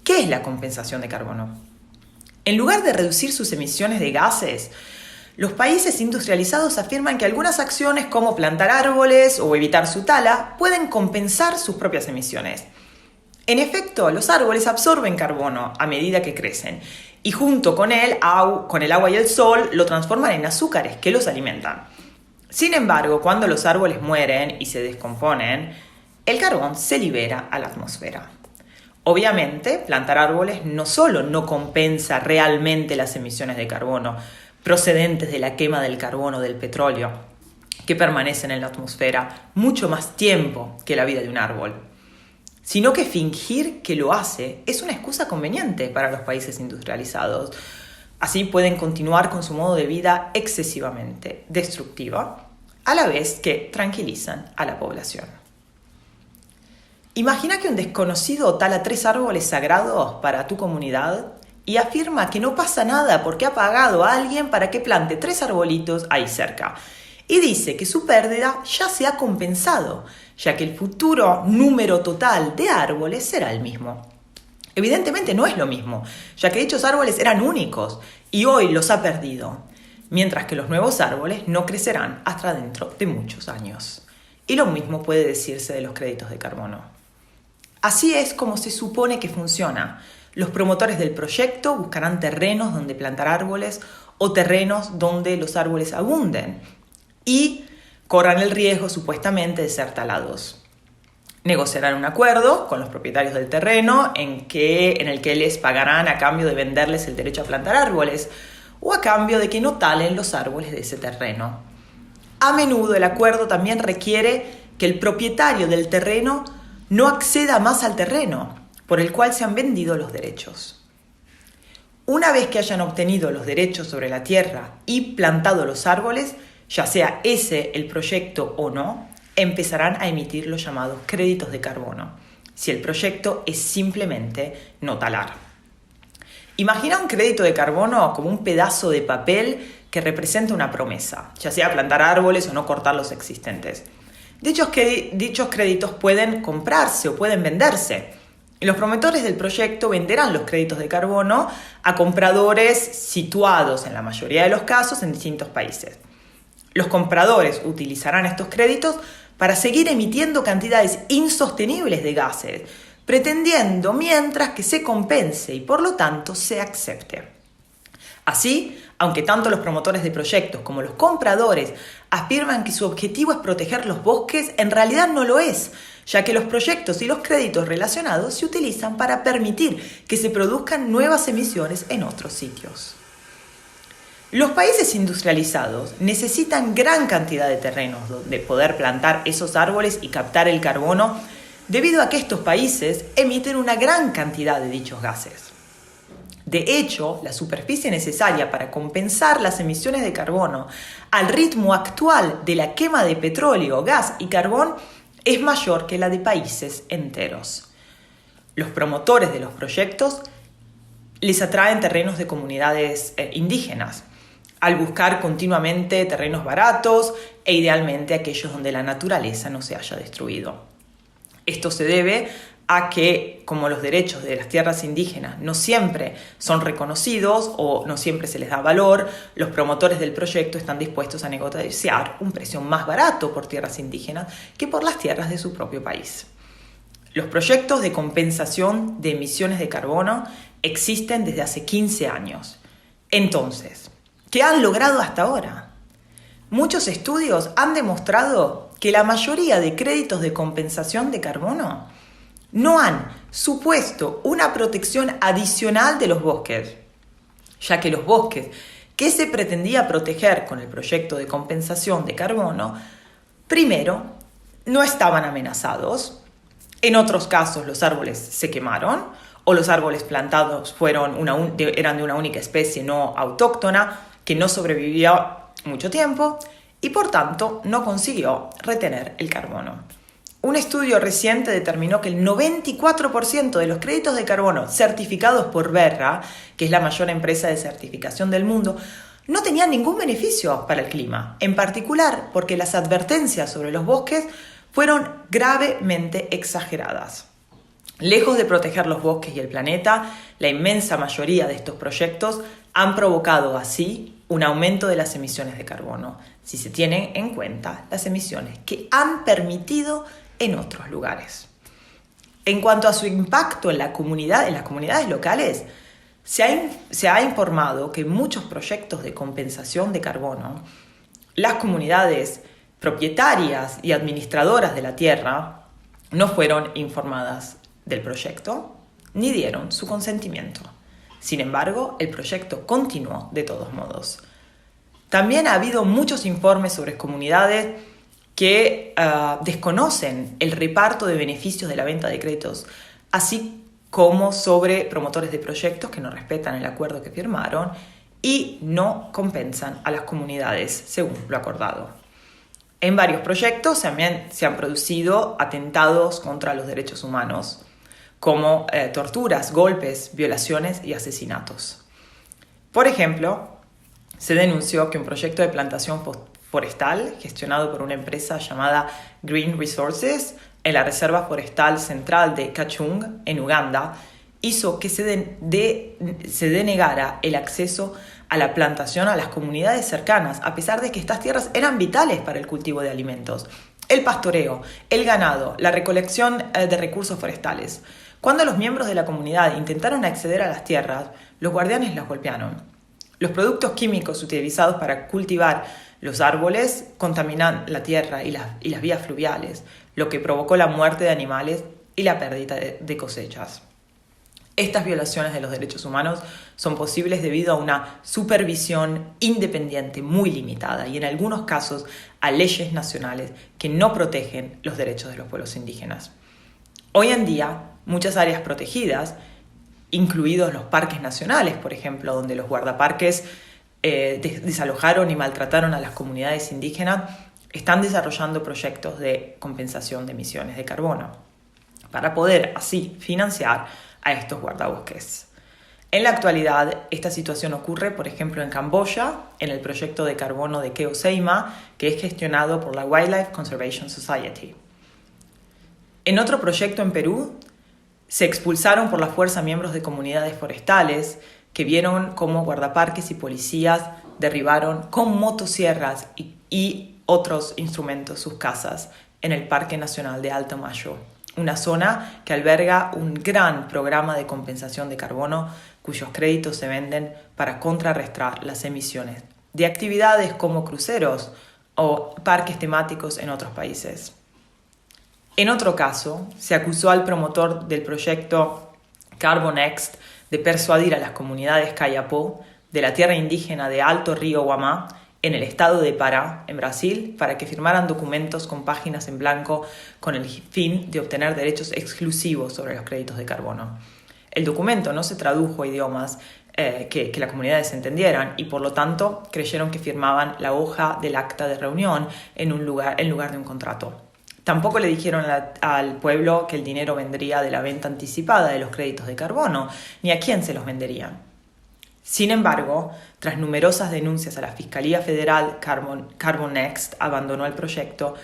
¿Qué es la compensación de carbono? En lugar de reducir sus emisiones de gases, los países industrializados afirman que algunas acciones como plantar árboles o evitar su tala pueden compensar sus propias emisiones. En efecto, los árboles absorben carbono a medida que crecen y junto con el agua y el sol lo transforman en azúcares que los alimentan. Sin embargo, cuando los árboles mueren y se descomponen, el carbón se libera a la atmósfera. Obviamente, plantar árboles no solo no compensa realmente las emisiones de carbono procedentes de la quema del carbono del petróleo, que permanecen en la atmósfera mucho más tiempo que la vida de un árbol, sino que fingir que lo hace es una excusa conveniente para los países industrializados. Así pueden continuar con su modo de vida excesivamente destructiva, a la vez que tranquilizan a la población. Imagina que un desconocido tala 3 árboles sagrados para tu comunidad y afirma que no pasa nada porque ha pagado a alguien para que plante 3 arbolitos ahí cerca. Y dice que su pérdida ya se ha compensado, ya que el futuro número total de árboles será el mismo. Evidentemente no es lo mismo, ya que dichos árboles eran únicos y hoy los ha perdido, mientras que los nuevos árboles no crecerán hasta dentro de muchos años. Y lo mismo puede decirse de los créditos de carbono. Así es como se supone que funciona. Los promotores del proyecto buscarán terrenos donde plantar árboles o terrenos donde los árboles abunden y corran el riesgo supuestamente de ser talados. Negociarán un acuerdo con los propietarios del terreno en el que les pagarán a cambio de venderles el derecho a plantar árboles o a cambio de que no talen los árboles de ese terreno. A menudo el acuerdo también requiere que el propietario del terreno no acceda más al terreno por el cual se han vendido los derechos. Una vez que hayan obtenido los derechos sobre la tierra y plantado los árboles, ya sea ese el proyecto o no, empezarán a emitir los llamados créditos de carbono, si el proyecto es simplemente no talar. Imagina un crédito de carbono como un pedazo de papel que representa una promesa, ya sea plantar árboles o no cortar los existentes. Dichos créditos pueden comprarse o pueden venderse. Y los promotores del proyecto venderán los créditos de carbono a compradores situados, en la mayoría de los casos, en distintos países. Los compradores utilizarán estos créditos para seguir emitiendo cantidades insostenibles de gases, pretendiendo mientras que se compense y por lo tanto se acepte. Así, aunque tanto los promotores de proyectos como los compradores afirman que su objetivo es proteger los bosques, en realidad no lo es, ya que los proyectos y los créditos relacionados se utilizan para permitir que se produzcan nuevas emisiones en otros sitios. Los países industrializados necesitan gran cantidad de terrenos donde poder plantar esos árboles y captar el carbono, debido a que estos países emiten una gran cantidad de dichos gases. De hecho, la superficie necesaria para compensar las emisiones de carbono al ritmo actual de la quema de petróleo, gas y carbón es mayor que la de países enteros. Los promotores de los proyectos les atraen terrenos de comunidades indígenas, al buscar continuamente terrenos baratos e idealmente aquellos donde la naturaleza no se haya destruido. Esto se debe a que, como los derechos de las tierras indígenas no siempre son reconocidos o no siempre se les da valor, los promotores del proyecto están dispuestos a negociar un precio más barato por tierras indígenas que por las tierras de su propio país. Los proyectos de compensación de emisiones de carbono existen desde hace 15 años. Entonces, ¿qué han logrado hasta ahora? Muchos estudios han demostrado que la mayoría de créditos de compensación de carbono no han supuesto una protección adicional de los bosques, ya que los bosques que se pretendía proteger con el proyecto de compensación de carbono, primero, no estaban amenazados, en otros casos los árboles se quemaron, o los árboles plantados eran de una única especie no autóctona, que no sobrevivió mucho tiempo, y por tanto no consiguió retener el carbono. Un estudio reciente determinó que el 94% de los créditos de carbono certificados por Verra, que es la mayor empresa de certificación del mundo, no tenían ningún beneficio para el clima, en particular porque las advertencias sobre los bosques fueron gravemente exageradas. Lejos de proteger los bosques y el planeta, la inmensa mayoría de estos proyectos han provocado así un aumento de las emisiones de carbono, si se tienen en cuenta las emisiones que han permitido en otros lugares. En cuanto a su impacto en las comunidades locales, se ha informado que en muchos proyectos de compensación de carbono, las comunidades propietarias y administradoras de la tierra no fueron informadas del proyecto ni dieron su consentimiento. Sin embargo, el proyecto continuó de todos modos. También ha habido muchos informes sobre comunidades que desconocen el reparto de beneficios de la venta de créditos, así como sobre promotores de proyectos que no respetan el acuerdo que firmaron y no compensan a las comunidades según lo acordado. En varios proyectos también se han producido atentados contra los derechos humanos, como torturas, golpes, violaciones y asesinatos. Por ejemplo, se denunció que un proyecto de plantación forestal gestionado por una empresa llamada Green Resources en la Reserva Forestal Central de Kachung, en Uganda, hizo que se denegara el acceso a la plantación a las comunidades cercanas, a pesar de que estas tierras eran vitales para el cultivo de alimentos, el pastoreo, el ganado, la recolección de recursos forestales. Cuando los miembros de la comunidad intentaron acceder a las tierras, los guardianes las golpearon. Los productos químicos utilizados para cultivar los árboles contaminan la tierra y las vías fluviales, lo que provocó la muerte de animales y la pérdida de cosechas. Estas violaciones de los derechos humanos son posibles debido a una supervisión independiente muy limitada y en algunos casos a leyes nacionales que no protegen los derechos de los pueblos indígenas. Hoy en día, muchas áreas protegidas, incluidos los parques nacionales, por ejemplo, donde los guardaparques desalojaron y maltrataron a las comunidades indígenas, están desarrollando proyectos de compensación de emisiones de carbono para poder así financiar a estos guardabosques. En la actualidad, esta situación ocurre, por ejemplo, en Camboya, en el proyecto de carbono de Keo Seima, que es gestionado por la Wildlife Conservation Society. En otro proyecto en Perú, se expulsaron por la fuerza miembros de comunidades forestales que vieron cómo guardaparques y policías derribaron con motosierras y otros instrumentos sus casas en el Parque Nacional de Alto Mayo, una zona que alberga un gran programa de compensación de carbono cuyos créditos se venden para contrarrestar las emisiones de actividades como cruceros o parques temáticos en otros países. En otro caso, se acusó al promotor del proyecto Carbonext de persuadir a las comunidades Kayapó de la tierra indígena de Alto Río Guamá en el estado de Pará, en Brasil, para que firmaran documentos con páginas en blanco con el fin de obtener derechos exclusivos sobre los créditos de carbono. El documento no se tradujo a idiomas que las comunidades entendieran y por lo tanto creyeron que firmaban la hoja del acta de reunión en lugar de un contrato. Tampoco le dijeron al pueblo que el dinero vendría de la venta anticipada de los créditos de carbono, ni a quién se los venderían. Sin embargo, tras numerosas denuncias a la Fiscalía Federal, Carbonext abandonó el proyecto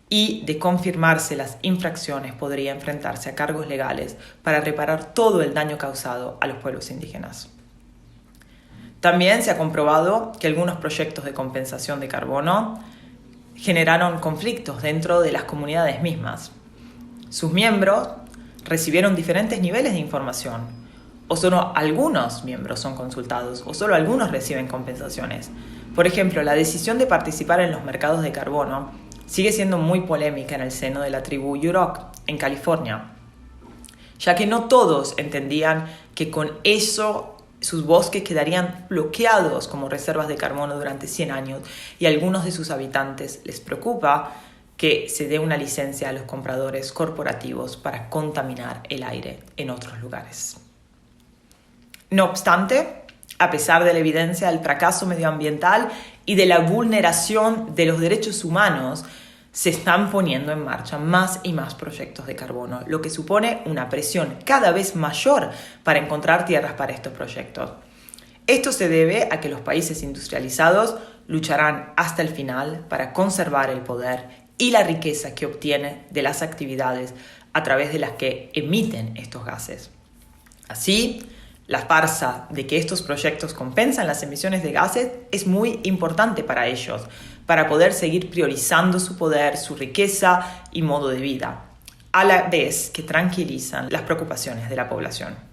y, de confirmarse las infracciones, podría enfrentarse a cargos legales para reparar todo el daño causado a los pueblos indígenas. También se ha comprobado que algunos proyectos de compensación de carbono generaron conflictos dentro de las comunidades mismas. Sus miembros recibieron diferentes niveles de información, o solo algunos miembros son consultados, o solo algunos reciben compensaciones. Por ejemplo, la decisión de participar en los mercados de carbono sigue siendo muy polémica en el seno de la tribu Yurok, en California, ya que no todos entendían que con eso sus bosques quedarían bloqueados como reservas de carbono durante 100 años y a algunos de sus habitantes les preocupa que se dé una licencia a los compradores corporativos para contaminar el aire en otros lugares. No obstante, a pesar de la evidencia del fracaso medioambiental y de la vulneración de los derechos humanos, se están poniendo en marcha más y más proyectos de carbono, lo que supone una presión cada vez mayor para encontrar tierras para estos proyectos. Esto se debe a que los países industrializados lucharán hasta el final para conservar el poder y la riqueza que obtiene de las actividades a través de las que emiten estos gases. Así, la farsa de que estos proyectos compensan las emisiones de gases es muy importante para ellos, para poder seguir priorizando su poder, su riqueza y modo de vida, a la vez que tranquilizan las preocupaciones de la población.